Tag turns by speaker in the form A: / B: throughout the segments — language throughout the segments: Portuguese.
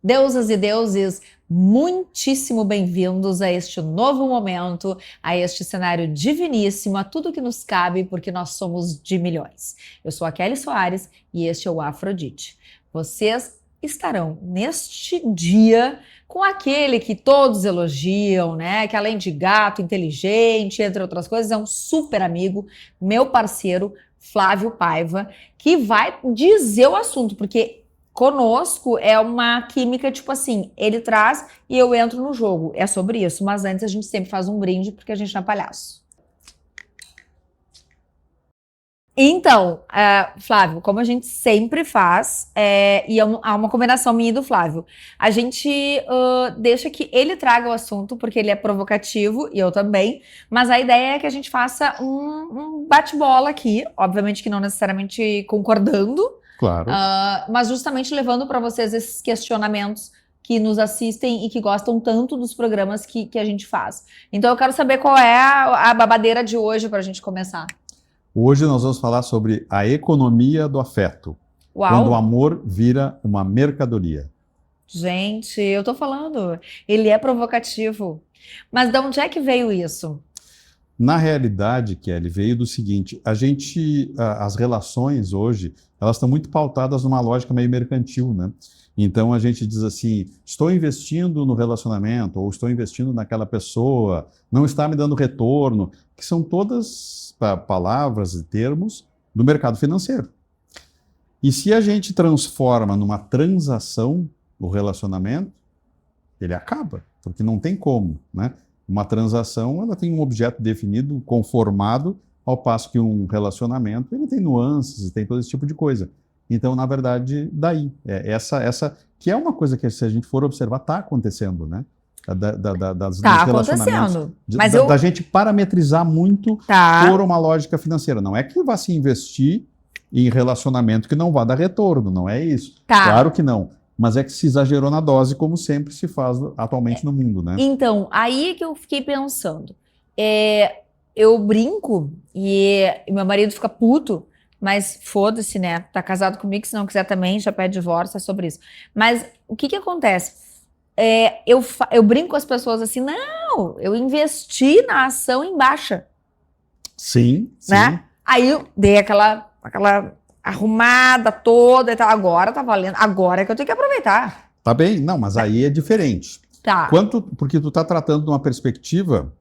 A: Deusas e deuses, muitíssimo bem-vindos a este novo momento, a este cenário diviníssimo, a tudo que nos cabe, porque nós somos de milhões. Eu sou a Kelly Soares e este é o Afrodite. Vocês estarão neste dia com aquele que todos elogiam, né? Que além de gato, inteligente, entre outras coisas, é um super amigo, meu parceiro Flávio Paiva, que vai dizer o assunto, porque conosco é uma química, tipo assim, ele traz e eu entro no jogo. É sobre isso, mas antes a gente sempre faz um brinde, porque a gente não é palhaço. Então, Flávio, como a gente sempre faz, e há uma combinação minha e do Flávio, a gente deixa que ele traga o assunto, porque ele é provocativo, e eu também, mas a ideia é que a gente faça um bate-bola aqui, obviamente que não necessariamente concordando,
B: Claro.
A: mas justamente levando para vocês esses questionamentos que nos assistem e que gostam tanto dos programas que a gente faz. Então eu quero saber qual é a babadeira de hoje para a gente começar.
B: Hoje nós vamos falar sobre a economia do afeto.
A: Uau.
B: Quando o amor vira uma mercadoria.
A: Gente, eu tô falando, ele é provocativo. Mas de onde é que veio isso?
B: Na realidade, Kelly, veio do seguinte, as relações hoje, elas estão muito pautadas numa lógica meio mercantil, né? Então a gente diz assim, estou investindo no relacionamento, ou estou investindo naquela pessoa, não está me dando retorno, que são todas palavras e termos do mercado financeiro. E se a gente transforma numa transação o relacionamento, ele acaba, porque não tem como, né? Uma transação, ela tem um objeto definido, conformado, ao passo que um relacionamento, ele tem nuances, tem todo esse tipo de coisa. Então, na verdade, daí, essa que é uma coisa que, se a gente for observar, está acontecendo, né? Dos
A: acontecendo. Mas
B: da gente parametrizar muito por uma lógica financeira. Não é que vá se investir em relacionamento que não vá dar retorno, não é isso. Claro que não. Mas é que se exagerou na dose, como sempre se faz atualmente no mundo, né?
A: Então, aí que eu fiquei pensando. Eu brinco e meu marido fica puto, mas foda-se, né? Tá casado comigo, se não quiser também, já pede divórcio, é sobre isso. Mas o que acontece? Eu brinco com as pessoas assim, não, eu investi na ação em baixa.
B: Sim,
A: né?
B: sim.
A: Aí eu dei aquela arrumada toda e tal. Agora tá valendo, agora é que eu tenho que aproveitar.
B: Tá bem, não, mas aí é diferente.
A: Tá.
B: Porque tu tá tratando de uma perspectiva,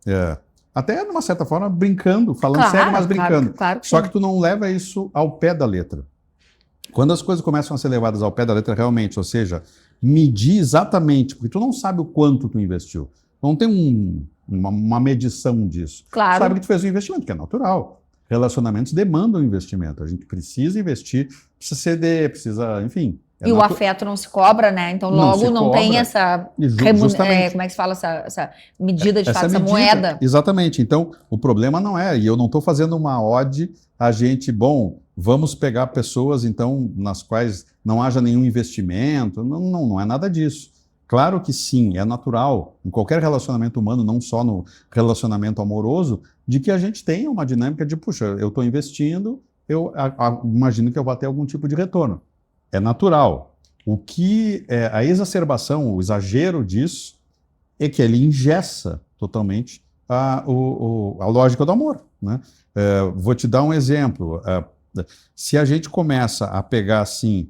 B: até numa certa forma, brincando, falando sério, mas brincando.
A: Claro
B: Só que tu não leva isso ao pé da letra. Quando as coisas começam a ser levadas ao pé da letra realmente, ou seja, medir exatamente, porque tu não sabe o quanto tu investiu. Não tem uma medição disso.
A: Claro.
B: Tu sabe que tu fez um investimento, que é natural. Relacionamentos demandam investimento. A gente precisa investir, precisa ceder, precisa, enfim.
A: E o afeto não se cobra, né? Então logo não tem essa como é que se fala essa medida de fato, essa moeda.
B: Exatamente. Então o problema não é, e eu não estou fazendo uma ode a gente, vamos pegar pessoas então nas quais não haja nenhum investimento, não é nada disso. Claro que sim, é natural, em qualquer relacionamento humano, não só no relacionamento amoroso, de que a gente tenha uma dinâmica de, puxa, eu estou investindo, eu imagino que eu vou ter algum tipo de retorno. É natural. O que é a exacerbação, o exagero disso, é que ele engessa totalmente a lógica do amor, né? Vou te dar um exemplo. Se a gente começa a pegar assim,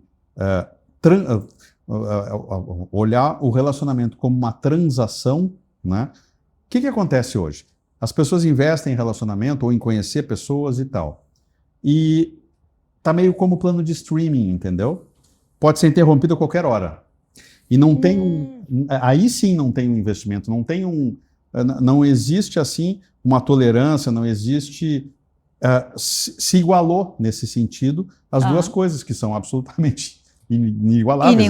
B: olhar o relacionamento como uma transação, né? O que acontece hoje? As pessoas investem em relacionamento ou em conhecer pessoas e tal. E tá meio como plano de streaming, entendeu? Pode ser interrompido a qualquer hora. E não tem aí sim não tem um investimento, não existe assim uma tolerância, não existe, se igualou nesse sentido as duas coisas que são absolutamente inigualáveis.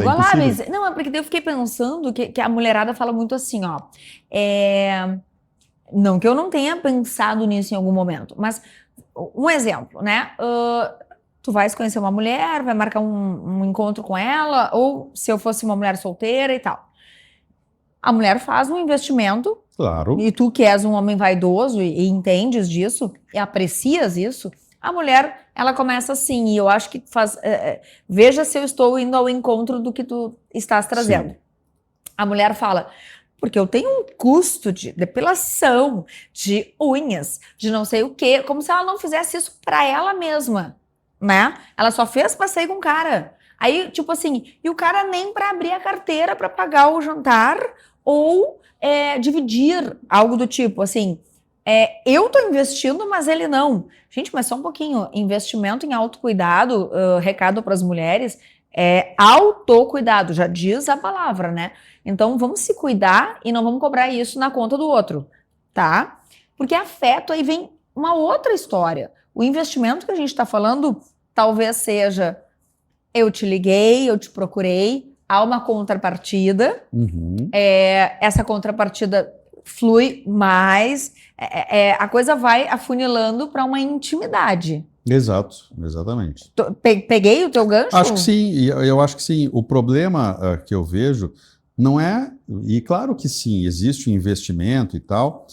A: Não, é porque eu fiquei pensando que a mulherada fala muito assim, ó. Não que eu não tenha pensado nisso em algum momento, mas um exemplo, né? Tu vais conhecer uma mulher, vai marcar um encontro com ela, ou se eu fosse uma mulher solteira e tal. A mulher faz um investimento.
B: Claro.
A: E tu que és um homem vaidoso e entendes disso, e aprecias isso, a mulher, ela começa assim, e eu acho que veja se eu estou indo ao encontro do que tu estás trazendo.
B: Sim.
A: A mulher fala, porque eu tenho um custo de depilação, de unhas, de não sei o quê, como se ela não fizesse isso pra ela mesma, né? Ela só fez pra sair com o cara. Aí, tipo assim, e o cara nem pra abrir a carteira pra pagar o jantar ou dividir algo do tipo, assim, eu tô investindo, mas ele não. Gente, mas só um pouquinho, investimento em autocuidado, recado pras mulheres, autocuidado, já diz a palavra, né? Então, vamos se cuidar e não vamos cobrar isso na conta do outro, tá? Porque afeto, aí vem uma outra história. O investimento que a gente está falando talvez seja, eu te liguei, eu te procurei, há uma contrapartida, essa contrapartida flui mais, a coisa vai afunilando para uma intimidade.
B: Exato, exatamente.
A: Peguei o teu gancho?
B: Acho que sim, e eu acho que sim. O problema que eu vejo não é, e claro que sim, existe um investimento e tal,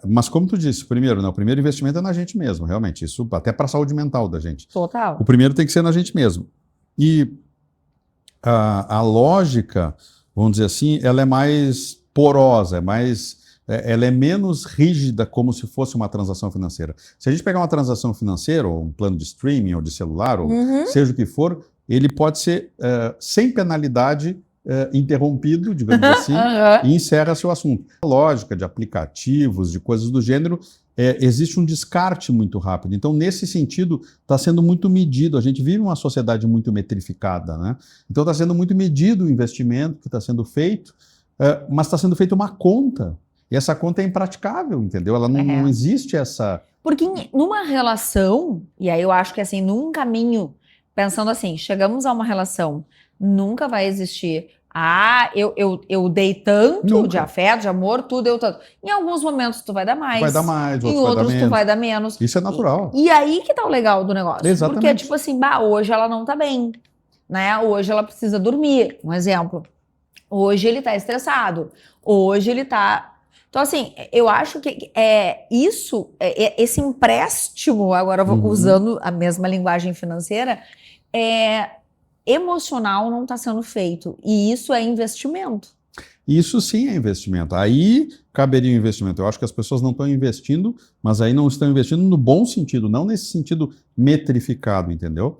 B: mas como tu disse, primeiro, né, o primeiro investimento é na gente mesmo, realmente, isso até para a saúde mental da gente.
A: Total.
B: O primeiro tem que ser na gente mesmo. E a lógica, vamos dizer assim, ela é mais porosa, ela é menos rígida como se fosse uma transação financeira. Se a gente pegar uma transação financeira, ou um plano de streaming, ou de celular, ou seja o que for, ele pode ser sem penalidade interrompido, digamos assim, e encerra seu assunto. A lógica de aplicativos, de coisas do gênero, existe um descarte muito rápido. Então, nesse sentido, está sendo muito medido. A gente vive uma sociedade muito metrificada, né? Então, está sendo muito medido o investimento que está sendo feito, mas está sendo feita uma conta. E essa conta é impraticável, entendeu? Ela não existe essa...
A: Porque numa relação, e aí eu acho que assim, num caminho, pensando assim, chegamos a uma relação, nunca vai existir, eu dei tanto de afeto, de amor, tu deu tanto. Em alguns momentos tu vai dar mais.
B: Vai dar mais,
A: em outros tu vai dar menos.
B: Isso é natural.
A: E aí que tá o legal do negócio.
B: Exatamente.
A: Porque tipo assim, hoje ela não tá bem, né? Hoje ela precisa dormir, um exemplo. Hoje ele tá estressado. Hoje ele tá... Então, assim, eu acho que esse empréstimo, agora usando a mesma linguagem financeira, emocional não está sendo feito. E isso é investimento.
B: Isso sim é investimento. Aí caberia o investimento. Eu acho que as pessoas não estão investindo, mas aí não estão investindo no bom sentido, não nesse sentido metrificado, entendeu?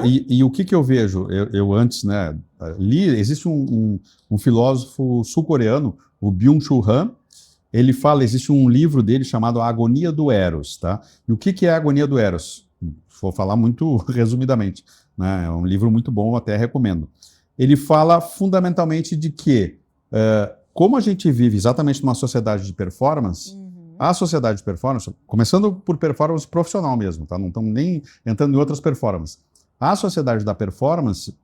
B: E o que eu vejo? Eu antes, né, li, existe um filósofo sul-coreano, o Byung-Chul Han. Ele fala, existe um livro dele chamado A Agonia do Eros, tá? E o que é a agonia do Eros? Vou falar muito resumidamente, né? É um livro muito bom, até recomendo. Ele fala fundamentalmente de que, como a gente vive exatamente numa sociedade de performance, a sociedade de performance, começando por performance profissional mesmo, tá? Não estamos nem entrando em outras performances. A sociedade da performance,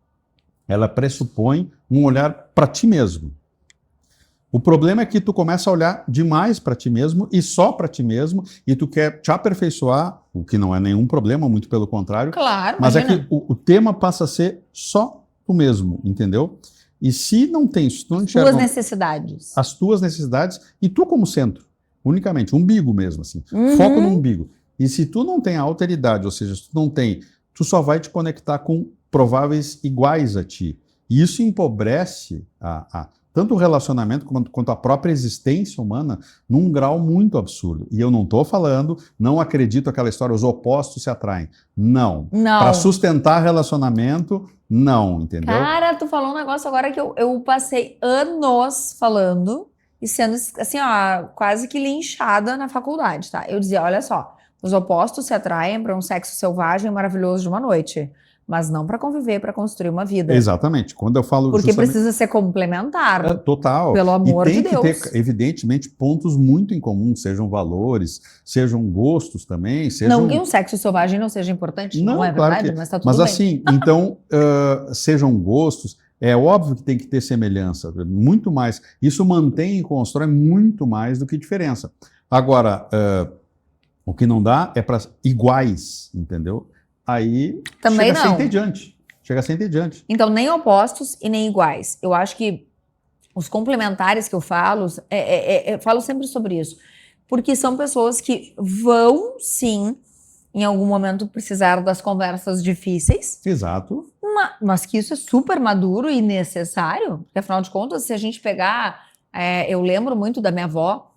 B: ela pressupõe um olhar para ti mesmo. O problema é que tu começa a olhar demais para ti mesmo e só para ti mesmo, e tu quer te aperfeiçoar, o que não é nenhum problema, muito pelo contrário.
A: Claro,
B: mas
A: imagina.
B: É que o tema passa a ser só tu mesmo, entendeu? E se não tem, se tu não enxerga
A: tuas necessidades.
B: as tuas necessidades, e tu como centro, unicamente, umbigo mesmo, assim, foco no umbigo. E se tu não tem a alteridade, ou seja, se tu não tem, tu só vai te conectar com prováveis iguais a ti. E isso empobrece tanto o relacionamento quanto a própria existência humana num grau muito absurdo. E eu não estou falando, não acredito aquela história, os opostos se atraem. Não. Para sustentar relacionamento, não, entendeu?
A: Cara, tu falou um negócio agora que eu passei anos falando e sendo, assim, ó, quase que linchada na faculdade, tá? Eu dizia, olha só, os opostos se atraem para um sexo selvagem maravilhoso de uma noite. Mas não para conviver, para construir uma vida.
B: Exatamente. Quando eu falo
A: porque precisa ser complementar.
B: Total.
A: Pelo amor de Deus.
B: E tem que ter, evidentemente, pontos muito em comum, sejam valores, sejam gostos também.
A: Não que um sexo selvagem não seja importante, não é
B: claro
A: verdade, mas tá tudo bem.
B: Mas assim, então, sejam gostos, é óbvio que tem que ter semelhança, muito mais. Isso mantém e constrói muito mais do que diferença. Agora, o que não dá é para iguais, entendeu? Aí
A: também
B: chega a ser entediante. Chega a ser entediante.
A: Então, nem opostos e nem iguais. Eu acho que os complementares que eu falo sempre sobre isso. Porque são pessoas que vão, sim, em algum momento precisar das conversas difíceis,
B: Exato.
A: mas que isso é super maduro e necessário, porque afinal de contas, se a gente pegar, eu lembro muito da minha avó,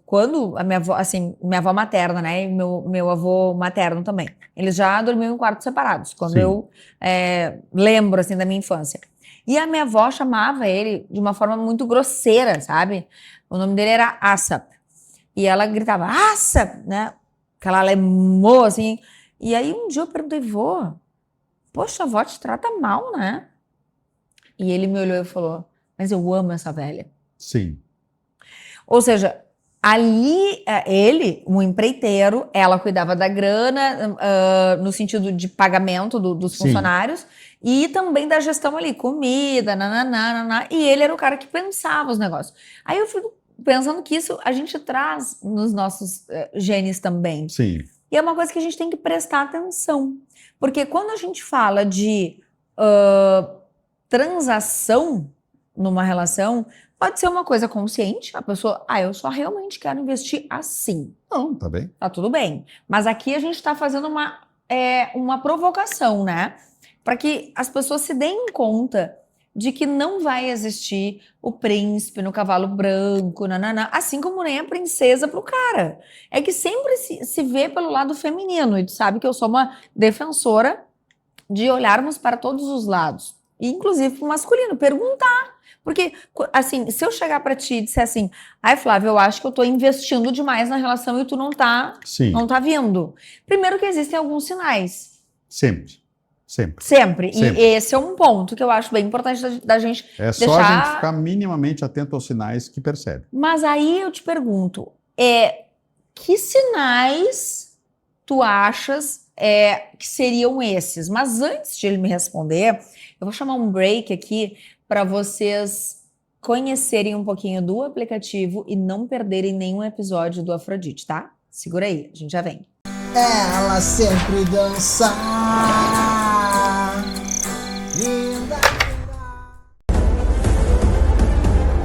A: quando a minha avó, assim, minha avó materna, né, e meu avô materno também, eles já dormiam em quartos separados, quando
B: Sim.
A: eu lembro, assim, da minha infância. E a minha avó chamava ele de uma forma muito grosseira, sabe? O nome dele era Assap. E ela gritava, Assap, né? Aquela alemã, assim. E aí um dia eu perguntei, vô, poxa, a avó te trata mal, né? E ele me olhou e falou, mas eu amo essa velha.
B: Sim.
A: Ou seja, ali ele, um empreiteiro, ela cuidava da grana, no sentido de pagamento dos
B: Sim.
A: funcionários e também da gestão ali, comida, nananá, e ele era o cara que pensava os negócios. Aí eu fico pensando que isso a gente traz nos nossos genes também.
B: Sim.
A: E é uma coisa que a gente tem que prestar atenção. Porque quando a gente fala de transação numa relação, pode ser uma coisa consciente, a pessoa, eu só realmente quero investir assim.
B: Não, tá bem.
A: Tá tudo bem. Mas aqui a gente está fazendo uma provocação, né? Para que as pessoas se deem conta de que não vai existir o príncipe no cavalo branco, nananá, assim como nem a princesa pro cara. É que sempre se vê pelo lado feminino, e tu sabe que eu sou uma defensora de olharmos para todos os lados, inclusive pro masculino, perguntar. Porque, assim, se eu chegar para ti e disser assim, Flávio, eu acho que eu tô investindo demais na relação e tu não tá vindo. Primeiro que existem alguns sinais.
B: Sempre.
A: Sempre. E esse é um ponto que eu acho bem importante da gente deixar...
B: só a gente ficar minimamente atento aos sinais que percebe.
A: Mas aí eu te pergunto, que sinais tu achas que seriam esses? Mas antes de ele me responder, eu vou chamar um break aqui para vocês conhecerem um pouquinho do aplicativo e não perderem nenhum episódio do Afrodite, tá? Segura aí, a gente já vem.
C: Ela sempre dança.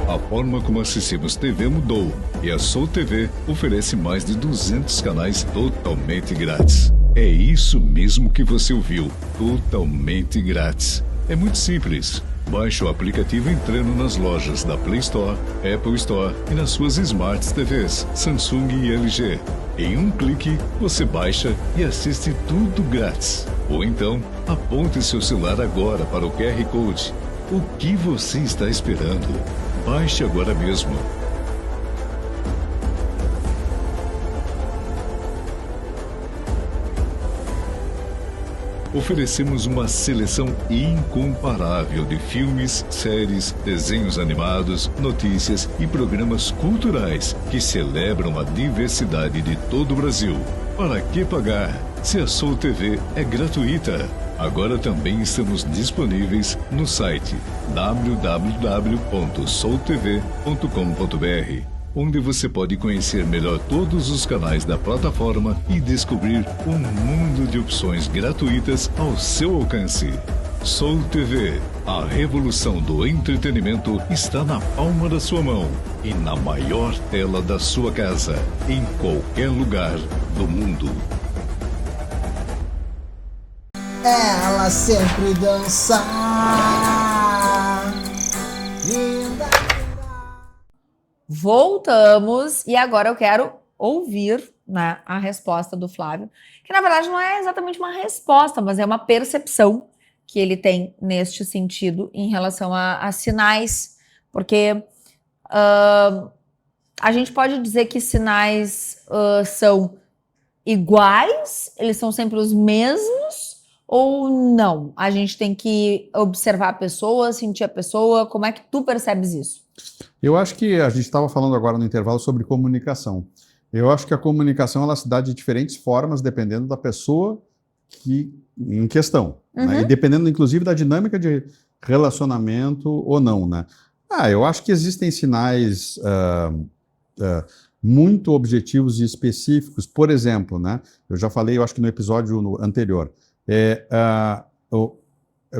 D: A forma como assistimos TV mudou e a Soul TV oferece mais de 200 canais totalmente grátis. É isso mesmo que você ouviu, totalmente grátis. É muito simples. Baixe o aplicativo entrando nas lojas da Play Store, Apple Store e nas suas Smart TVs, Samsung e LG. Em um clique, você baixa e assiste tudo grátis. Ou então, aponte seu celular agora para o QR Code. O que você está esperando? Baixe agora mesmo. Oferecemos uma seleção incomparável de filmes, séries, desenhos animados, notícias e programas culturais que celebram a diversidade de todo o Brasil. Para que pagar? Se a Soul TV é gratuita. Agora também estamos disponíveis no site www.soultv.com.br, onde você pode conhecer melhor todos os canais da plataforma e descobrir um mundo de opções gratuitas ao seu alcance. Soul TV, a revolução do entretenimento está na palma da sua mão e na maior tela da sua casa, em qualquer lugar do mundo.
C: Ela sempre dança.
A: Voltamos e agora eu quero ouvir, né, a resposta do Flávio, que na verdade não é exatamente uma resposta, mas é uma percepção que ele tem neste sentido em relação a sinais, porque a gente pode dizer que sinais são iguais, eles são sempre os mesmos ou não? A gente tem que observar a pessoa, sentir a pessoa, como é que tu percebes isso?
B: Eu acho que a gente estava falando agora no intervalo sobre comunicação. Eu acho que a comunicação ela se dá de diferentes formas, dependendo da pessoa em questão, né? E dependendo, inclusive, da dinâmica de relacionamento ou não, né? Eu acho que existem sinais muito objetivos e específicos. Por exemplo, né? Eu já falei, eu acho que no episódio anterior,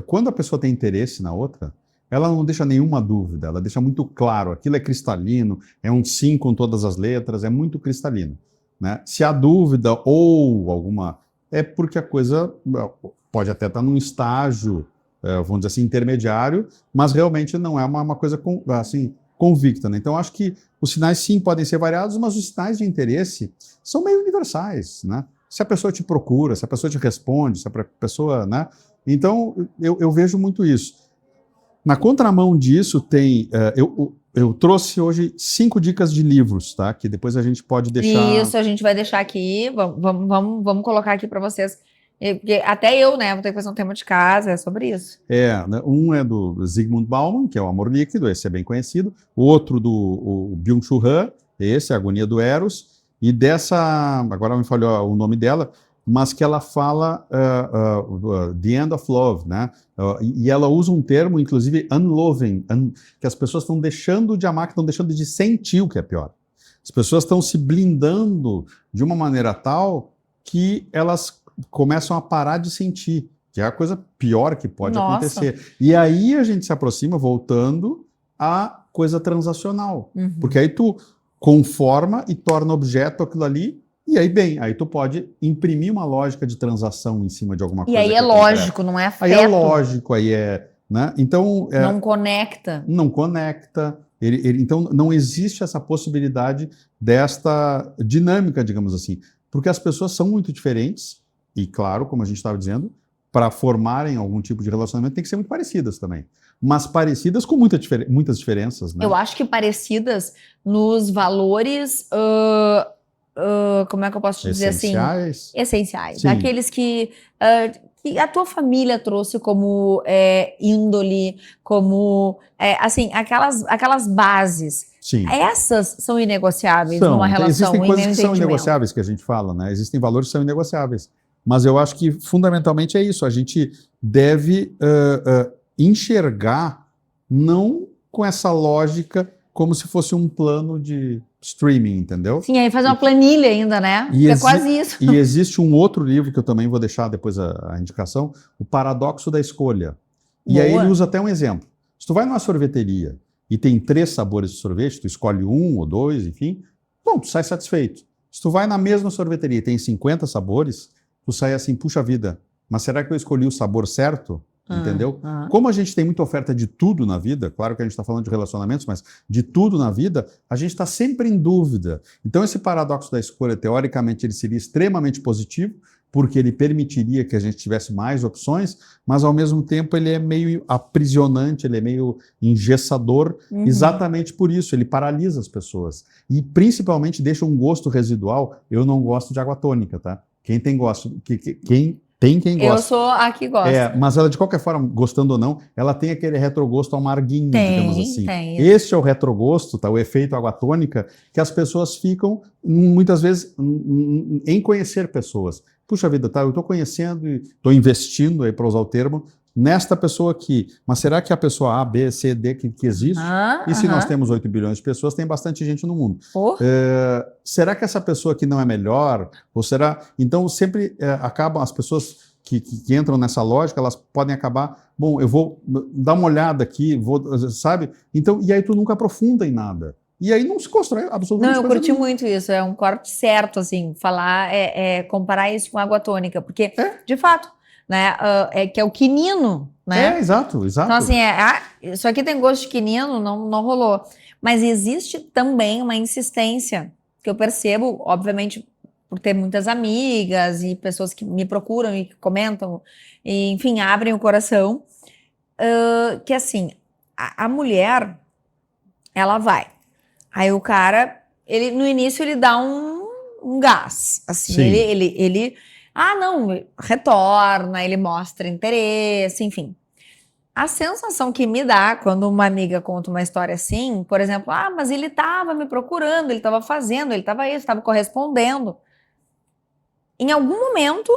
B: quando a pessoa tem interesse na outra, ela não deixa nenhuma dúvida, ela deixa muito claro, aquilo é cristalino, é um sim com todas as letras, é muito cristalino. né? Se há dúvida ou alguma, é porque a coisa pode até estar num estágio, vamos dizer assim, intermediário, mas realmente não é uma coisa assim, convicta, né? Então, acho que os sinais, sim, podem ser variados, mas os sinais de interesse são meio universais, né? Se a pessoa te procura, se a pessoa te responde, se a pessoa, né? Então, eu vejo muito isso. Na contramão disso, tem... eu trouxe hoje 5 dicas de livros, tá? Que depois a gente pode deixar...
A: Isso, a gente vai deixar aqui, vamos colocar aqui para vocês. Porque até eu, né, vou ter que fazer um tema de casa, é sobre isso.
B: Né, um é do Zygmunt Bauman, que é o Amor Líquido, esse é bem conhecido. O outro do Byung-Chul Han, esse é a Agonia do Eros. E dessa, agora me falhou o nome dela, mas que ela fala The End of Love, né? E ela usa um termo, inclusive, unloving, que as pessoas estão deixando de amar, que estão deixando de sentir, o que é pior. As pessoas estão se blindando de uma maneira tal que elas começam a parar de sentir, que é a coisa pior que pode acontecer. E aí a gente se aproxima, voltando à coisa transacional. Porque aí tu conforma e torna objeto aquilo ali, e aí, aí tu pode imprimir uma lógica de transação em cima de alguma coisa.
A: E aí é lógico, não é afeto.
B: Aí é lógico, aí é... Né? Então,
A: não conecta.
B: Não conecta. Então, não existe essa possibilidade desta dinâmica, digamos assim. Porque as pessoas são muito diferentes, e claro, como a gente estava dizendo, para formarem algum tipo de relacionamento tem que ser muito parecidas também. Mas parecidas com muitas diferenças, né?
A: Eu acho que parecidas nos valores... como é que eu posso te dizer assim? Essenciais.
B: Sim.
A: Aqueles que a tua família trouxe como índole, como, assim, aquelas bases.
B: Sim.
A: Essas são inegociáveis numa relação.
B: Existem coisas que são inegociáveis que a gente fala, né? Existem valores que são inegociáveis. Mas eu acho que, fundamentalmente, é isso. A gente deve enxergar, não com essa lógica, como se fosse um plano de streaming, entendeu?
A: Sim, aí fazer uma planilha ainda, né? É quase isso.
B: E existe um outro livro que eu também vou deixar depois a indicação, O Paradoxo da Escolha. E aí ele usa até um exemplo. Se tu vai numa sorveteria e tem 3 sabores de sorvete, tu escolhe 1 ou 2, enfim, bom, tu sai satisfeito. Se tu vai na mesma sorveteria e tem 50 sabores, tu sai assim, puxa vida, mas será que eu escolhi o sabor certo? Entendeu? Como a gente tem muita oferta de tudo na vida, claro que a gente está falando de relacionamentos, mas de tudo na vida, a gente está sempre em dúvida. Então esse paradoxo da escolha, teoricamente, ele seria extremamente positivo, porque ele permitiria que a gente tivesse mais opções, mas ao mesmo tempo ele é meio aprisionante, ele é meio engessador, exatamente por isso, ele paralisa as pessoas. E principalmente deixa um gosto residual. Eu não gosto de água tônica, tá? Quem gosta. Tem quem gosta.
A: Eu sou a que gosta.
B: Mas ela, de qualquer forma, gostando ou não, ela tem aquele retrogosto amarguinho, digamos assim.
A: Tem.
B: Este é o retrogosto, tá? O efeito água tônica, que as pessoas ficam, muitas vezes, em conhecer pessoas. Puxa vida, tá? Eu estou conhecendo e estou investindo, aí para usar o termo, nesta pessoa aqui. Mas será que a pessoa A, B, C, D que existe? E se nós temos 8 bilhões de pessoas, tem bastante gente no mundo. Será que essa pessoa aqui não é melhor? Ou será... Então, sempre acabam as pessoas que entram nessa lógica, elas podem acabar... Bom, eu vou dar uma olhada aqui, sabe? Então, e aí tu nunca aprofunda em nada. E aí não se constrói absolutamente
A: nada. Não, eu curti muito isso. É um corte certo, assim, falar, comparar isso com água tônica. Porque, de fato... Né? Que é o quinino, né?
B: Exato.
A: Então, assim, isso aqui tem gosto de quinino, não rolou. Mas existe também uma insistência que eu percebo, obviamente, por ter muitas amigas e pessoas que me procuram e que comentam, e, enfim, abrem o coração, que, assim, a mulher, ela vai. Aí o cara, no início, ele dá um gás, assim, ele não, retorna, ele mostra interesse, enfim. A sensação que me dá quando uma amiga conta uma história assim, por exemplo, mas ele estava me procurando, ele estava fazendo, ele estava correspondendo. Em algum momento,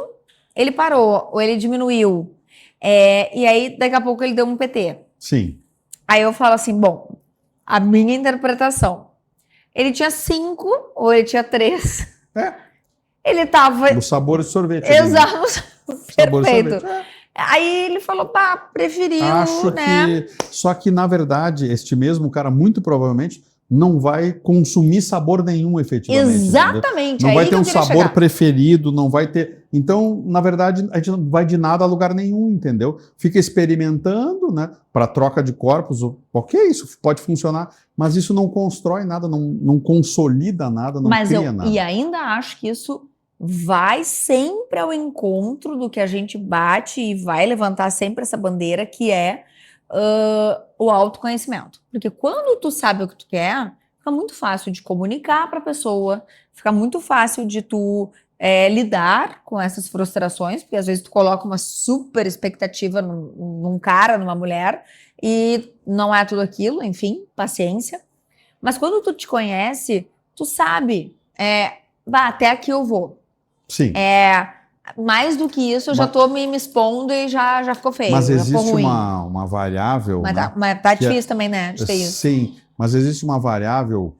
A: ele parou, ou ele diminuiu. E aí, daqui a pouco, ele deu um PT.
B: Sim.
A: Aí eu falo assim, bom, a minha interpretação, ele tinha 5 ou ele tinha 3? Ele tava...
B: No sabor de sorvete.
A: Exato. Perfeito.
B: Sorvete.
A: Aí ele falou, preferiu,
B: Acho
A: né?
B: Só que, na verdade, este mesmo cara, muito provavelmente, não vai consumir sabor nenhum efetivamente.
A: Exatamente.
B: Não
A: é
B: vai
A: aí
B: ter
A: que
B: um
A: eu queria
B: sabor
A: chegar.
B: preferido, não vai ter. Então, na verdade, a gente não vai de nada a lugar nenhum, entendeu? Fica experimentando, né? Para troca de corpos, ok, isso pode funcionar, mas isso não constrói nada, não consolida nada, não
A: Mas
B: cria nada.
A: e ainda acho que isso vai sempre ao encontro do que a gente bate e vai levantar sempre essa bandeira, que é o autoconhecimento. Porque quando tu sabe o que tu quer, fica muito fácil de comunicar para a pessoa, fica muito fácil de tu lidar com essas frustrações, porque às vezes tu coloca uma super expectativa num cara, numa mulher, e não é tudo aquilo, enfim, paciência. Mas quando tu te conhece, tu sabe, até aqui eu vou.
B: Sim.
A: Mais do que isso, eu já tô me expondo e já ficou feio,
B: Mas
A: já ficou
B: existe
A: ruim.
B: uma variável,
A: Mas
B: né?
A: tá difícil também, né, de ter isso.
B: Sim, mas existe uma variável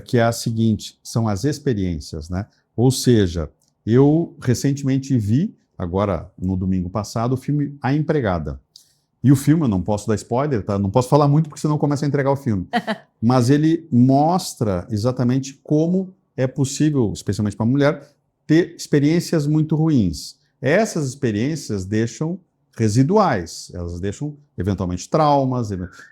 B: que é a seguinte, são as experiências, né? Ou seja, eu recentemente vi, agora no domingo passado, o filme A Empregada. E o filme, eu não posso dar spoiler, tá? Não posso falar muito porque senão começa a entregar o filme. Mas ele mostra exatamente como é possível, especialmente para a mulher, ter experiências muito ruins. Essas experiências deixam residuais, elas deixam eventualmente traumas,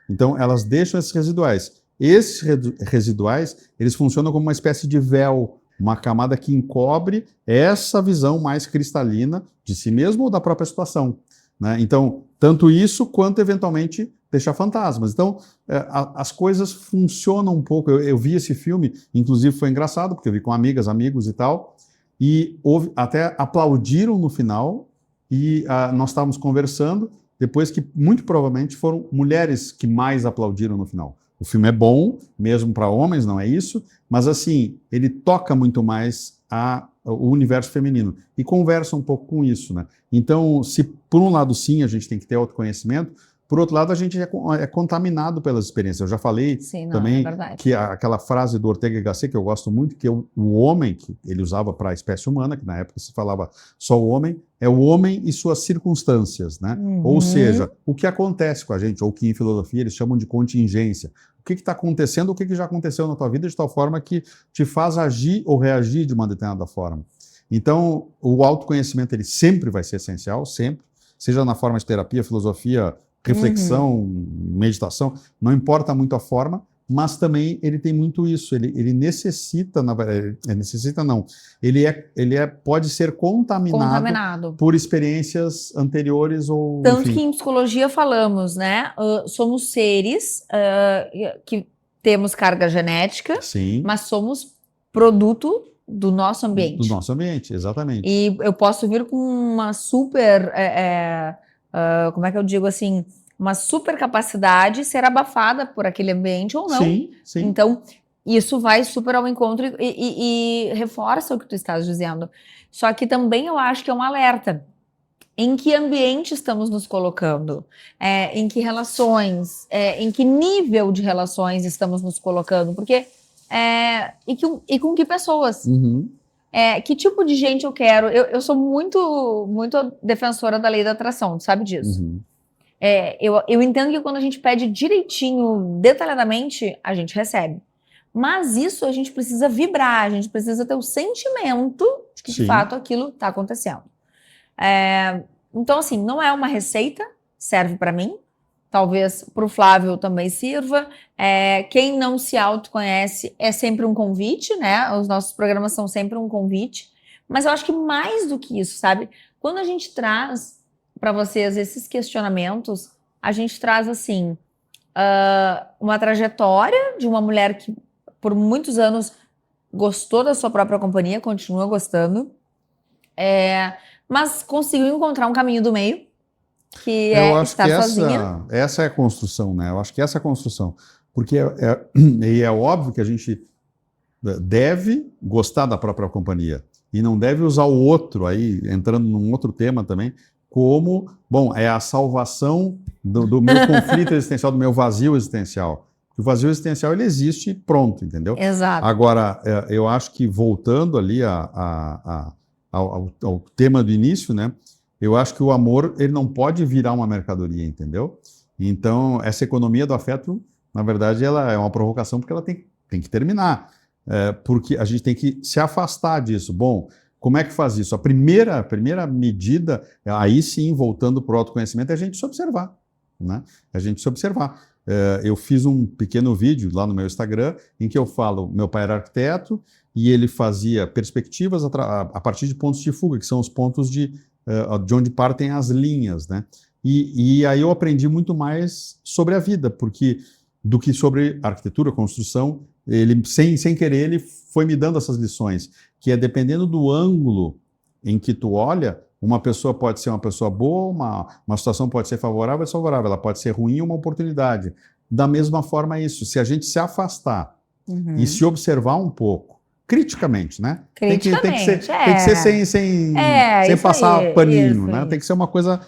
B: então elas deixam esses residuais. Esses residuais, eles funcionam como uma espécie de véu, uma camada que encobre essa visão mais cristalina de si mesmo ou da própria situação, né? Então, tanto isso quanto eventualmente deixar fantasmas. Então, as coisas funcionam um pouco. Eu vi esse filme, inclusive foi engraçado, porque eu vi com amigas, amigos e tal, e até aplaudiram no final, e nós estávamos conversando, depois que muito provavelmente foram mulheres que mais aplaudiram no final. O filme é bom, mesmo para homens, não é isso, mas assim, ele toca muito mais o universo feminino e conversa um pouco com isso, né? Então, se por um lado sim, a gente tem que ter autoconhecimento, por outro lado, a gente é contaminado pelas experiências. Eu já falei também que aquela frase do Ortega y Gasset, que eu gosto muito, que o homem, que ele usava para a espécie humana, que na época se falava só o homem, é o homem e suas circunstâncias, né?
A: Uhum.
B: Ou seja, o que acontece com a gente, ou que em filosofia eles chamam de contingência. O que está acontecendo, o que já aconteceu na tua vida de tal forma que te faz agir ou reagir de uma determinada forma. Então, o autoconhecimento ele sempre vai ser essencial, sempre, seja na forma de terapia, filosofia, reflexão, meditação, não importa muito a forma, mas também ele tem muito isso, ele necessita, ele pode ser contaminado por experiências anteriores ou...
A: Tanto
B: enfim.
A: que em psicologia falamos, né, somos seres que temos carga genética,
B: Sim.
A: mas somos produto do nosso ambiente.
B: Do nosso ambiente, exatamente.
A: E eu posso vir com uma super... como é que eu digo assim, uma super capacidade ser abafada por aquele ambiente ou não.
B: Sim, sim.
A: Então, isso vai super ao encontro e reforça o que tu estás dizendo. Só que também eu acho que é um alerta. Em que ambiente estamos nos colocando? Em que relações? Em que nível de relações estamos nos colocando? Porque, e com que pessoas?
B: Uhum.
A: Que tipo de gente eu quero? Eu sou muito, muito defensora da lei da atração, tu sabe disso.
B: Uhum.
A: Eu entendo que quando a gente pede direitinho, detalhadamente, a gente recebe. Mas isso a gente precisa vibrar, a gente precisa ter o sentimento de que, de fato, aquilo está acontecendo. Então, assim, não é uma receita, serve para mim. Talvez para o Flávio também sirva. Quem não se autoconhece é sempre um convite, né? Os nossos programas são sempre um convite. Mas eu acho que mais do que isso, sabe? Quando a gente traz para vocês esses questionamentos, a gente traz, assim, uma trajetória de uma mulher que por muitos anos gostou da sua própria companhia, continua gostando, mas conseguiu encontrar um caminho do meio, que estar sozinha.
B: Essa é a construção, né? Eu acho que essa é a construção. Porque é óbvio que a gente deve gostar da própria companhia e não deve usar o outro, aí entrando num outro tema também, como, bom, é a salvação do meu conflito existencial, do meu vazio existencial. O vazio existencial, ele existe pronto, entendeu?
A: Exato.
B: Agora, eu acho que voltando ali ao tema do início, né? Eu acho que o amor, ele não pode virar uma mercadoria, entendeu? Então, essa economia do afeto, na verdade, ela é uma provocação porque ela tem que tem que terminar, porque a gente tem que se afastar disso. Bom, como é que faz isso? A primeira medida, aí sim, voltando para o autoconhecimento, é a gente se observar, né? A gente se observar. Eu fiz um pequeno vídeo lá no meu Instagram em que eu falo, meu pai era arquiteto e ele fazia perspectivas a partir de pontos de fuga, que são os pontos de onde partem as linhas, né? E aí eu aprendi muito mais sobre a vida, do que sobre arquitetura, construção. Ele, sem querer, ele foi me dando essas lições, que é dependendo do ângulo em que tu olha, uma pessoa pode ser uma pessoa boa, uma situação pode ser favorável ou desfavorável, ela pode ser ruim ou uma oportunidade. Da mesma forma isso, se a gente se afastar e se observar um pouco, criticamente, né?
A: Criticamente,
B: tem que ser sem passar paninho, né? Tem que ser uma coisa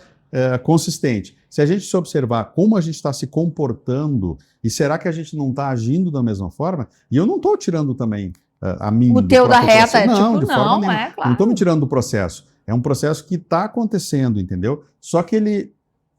B: consistente. Se a gente se observar como a gente está se comportando, e será que a gente não está agindo da mesma forma? E eu não estou tirando também a mim
A: o
B: do
A: teu da
B: próprio
A: reta
B: processo.
A: é
B: Não,
A: tipo,
B: de forma
A: não,
B: nenhuma.
A: claro.
B: Não estou me tirando do processo. É um processo que está acontecendo, entendeu? Só que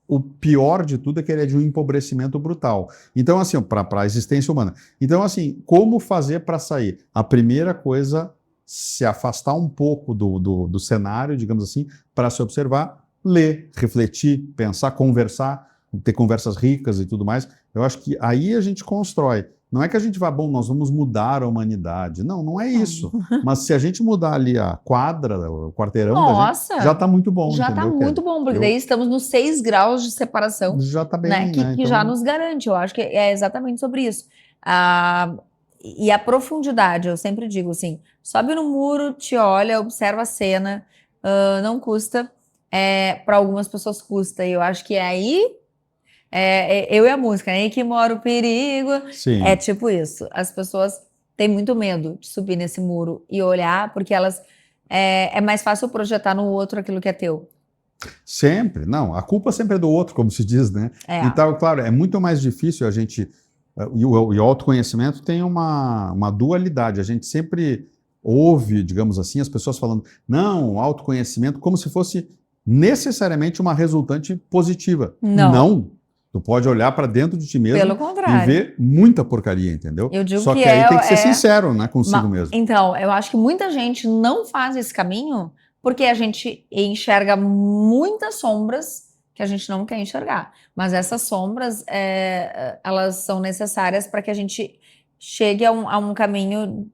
B: o pior de tudo é que ele é de um empobrecimento brutal. Então, assim, para a existência humana. Então, assim, como fazer para sair? A primeira coisa, se afastar um pouco do cenário, digamos assim, para se observar, ler, refletir, pensar, conversar, ter conversas ricas e tudo mais. Eu acho que aí a gente constrói. Não é que a gente vá, bom, nós vamos mudar a humanidade. Não, não é isso. Mas se a gente mudar ali a quadra, o quarteirão da gente, já está muito bom,
A: já está
B: entendeu,
A: muito
B: Kelly?
A: bom, porque daí estamos nos 6 graus de separação,
B: Já está bem,
A: né?
B: né?
A: Que
B: Então,
A: já nos garante. Eu acho que é exatamente sobre isso. E a profundidade, eu sempre digo assim, sobe no muro, te olha, observa a cena, não custa. Para algumas pessoas custa. E eu acho que é aí... eu e a música, aí que mora o perigo.
B: sim.
A: É tipo isso. As pessoas têm muito medo de subir nesse muro e olhar, porque elas é mais fácil projetar no outro aquilo que é teu.
B: Sempre. Não, a culpa sempre é do outro, como se diz, né? Então, claro, é muito mais difícil a gente... E o autoconhecimento tem uma dualidade. A gente sempre ouve, digamos assim, as pessoas falando, não, autoconhecimento como se fosse necessariamente uma resultante positiva.
A: Não.
B: Tu pode olhar para dentro de ti mesmo
A: Pelo contrário.
B: e ver muita porcaria, entendeu?
A: Eu digo
B: Só
A: que
B: aí tem que ser sincero, né, consigo mesmo.
A: Então, eu acho que muita gente não faz esse caminho porque a gente enxerga muitas sombras que a gente não quer enxergar. Mas essas sombras, elas são necessárias para que a gente chegue a um caminho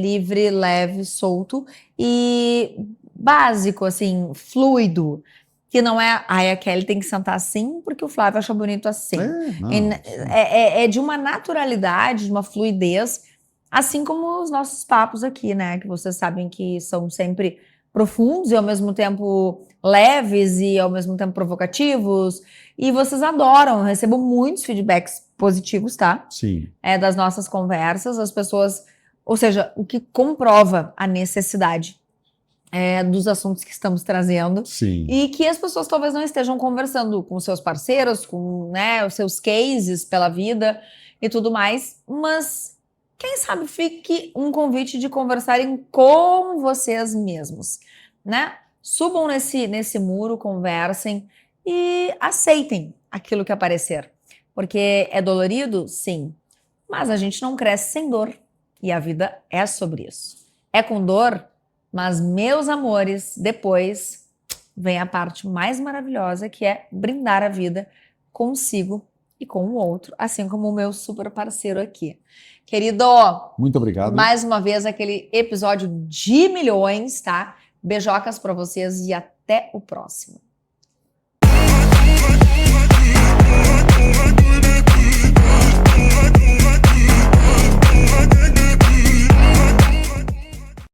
A: livre, leve, solto e básico, assim, fluido. Que não é, a Kelly tem que sentar assim porque o Flávio acha bonito assim. É de uma naturalidade, de uma fluidez, assim como os nossos papos aqui, né? Que vocês sabem que são sempre profundos e ao mesmo tempo leves e ao mesmo tempo provocativos. E vocês adoram, eu recebo muitos feedbacks positivos, tá?
B: Sim.
A: Das nossas conversas, as pessoas... Ou seja, o que comprova a necessidade dos assuntos que estamos trazendo.
B: Sim.
A: E que as pessoas talvez não estejam conversando com seus parceiros, com os seus cases pela vida e tudo mais, mas quem sabe fique um convite de conversarem com vocês mesmos, né? Subam nesse muro, conversem e aceitem aquilo que aparecer, porque é dolorido? Sim, mas a gente não cresce sem dor e a vida é sobre isso. É com dor? Mas, meus amores, depois vem a parte mais maravilhosa, que é brindar a vida consigo e com o outro, assim como o meu super parceiro aqui. Querido,
B: muito obrigado.
A: Mais uma vez, aquele episódio de milhões, tá? Beijocas pra vocês e até o próximo.